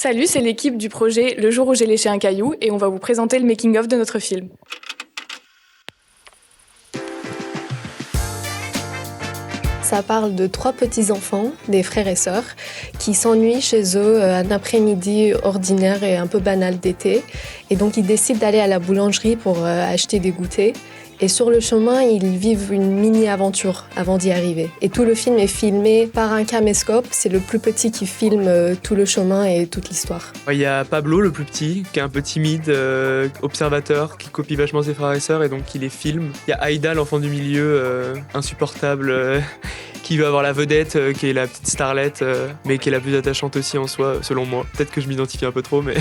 Salut, c'est l'équipe du projet Le jour où j'ai léché un caillou et on va vous présenter le making-of de notre film. Ça parle de 3 petits-enfants, des frères et sœurs, qui s'ennuient chez eux un après-midi ordinaire et un peu banal d'été. Et donc ils décident d'aller à la boulangerie pour acheter des goûters. Et sur le chemin, ils vivent une mini-aventure avant d'y arriver. Et tout le film est filmé par un caméscope. C'est le plus petit qui filme tout le chemin et toute l'histoire. Il y a Pablo, le plus petit, qui est un peu timide, observateur, qui copie vachement ses frères et sœurs et donc qui les filme. Il y a Aïda, l'enfant du milieu, insupportable, qui veut avoir la vedette, qui est la petite starlette, mais qui est la plus attachante aussi en soi, selon moi. Peut-être que je m'identifie un peu trop, mais...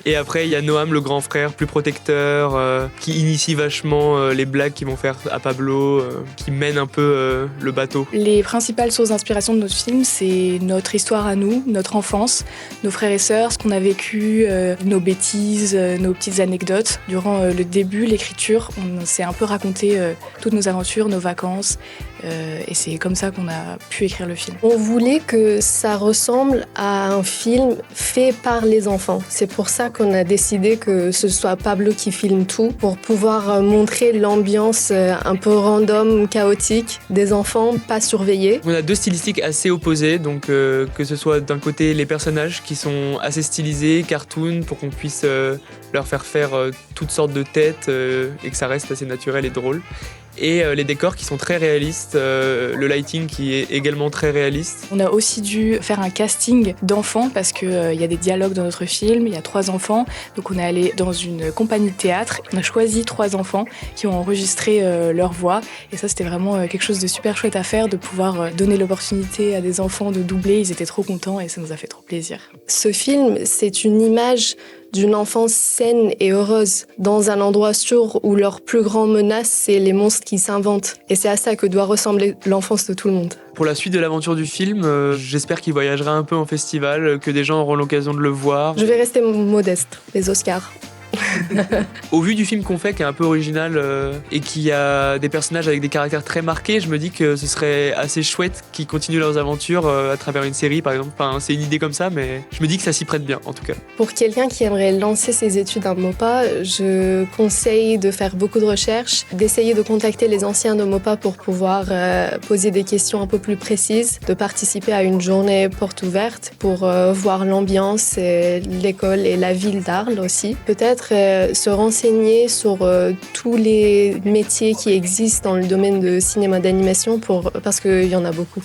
Et après, il y a Noam, le grand frère, plus protecteur, qui initie vachement les blagues qu'ils vont faire à Pablo, qui mène un peu le bateau. Les principales sources d'inspiration de notre film, c'est notre histoire à nous, notre enfance, nos frères et sœurs, ce qu'on a vécu, nos bêtises, nos petites anecdotes. Durant le début, l'écriture, on s'est un peu raconté toutes nos aventures, nos vacances, et c'est comme ça qu'on a pu écrire le film. On voulait que ça ressemble à un film fait par les enfants. C'est pour ça qu'on a décidé que ce soit Pablo qui filme tout, pour pouvoir montrer l'ambiance un peu random, chaotique des enfants pas surveillés. On a deux stylistiques assez opposées, donc que ce soit d'un côté les personnages qui sont assez stylisés, cartoon, pour qu'on puisse leur faire toutes sortes de têtes et que ça reste assez naturel et drôle. Et les décors qui sont très réalistes, le lighting qui est également très réaliste. On a aussi dû faire un casting d'enfants parce qu'il y a des dialogues dans notre film, il y a 3 enfants, donc on est allé dans une compagnie de théâtre, on a choisi 3 enfants qui ont enregistré leur voix et ça c'était vraiment quelque chose de super chouette à faire, de pouvoir donner l'opportunité à des enfants de doubler, ils étaient trop contents et ça nous a fait trop plaisir. Ce film, c'est une image d'une enfance saine et heureuse, dans un endroit sûr où leur plus grande menace, c'est les monstres qui s'inventent. Et c'est à ça que doit ressembler l'enfance de tout le monde. Pour la suite de l'aventure du film, j'espère qu'il voyagera un peu en festival, que des gens auront l'occasion de le voir. Je vais rester modeste, les Oscars. Au vu du film qu'on fait, qui est un peu original et qui a des personnages avec des caractères très marqués, je me dis que ce serait assez chouette qu'ils continuent leurs aventures à travers une série, par exemple. Enfin, c'est une idée comme ça, mais je me dis que ça s'y prête bien, en tout cas. Pour quelqu'un qui aimerait lancer ses études à MOPA, je conseille de faire beaucoup de recherches, d'essayer de contacter les anciens de MOPA pour pouvoir poser des questions un peu plus précises, de participer à une journée porte ouverte pour voir l'ambiance, l'école et la ville d'Arles aussi. Peut-être se renseigner sur tous les métiers qui existent dans le domaine de cinéma d'animation parce qu'il y en a beaucoup.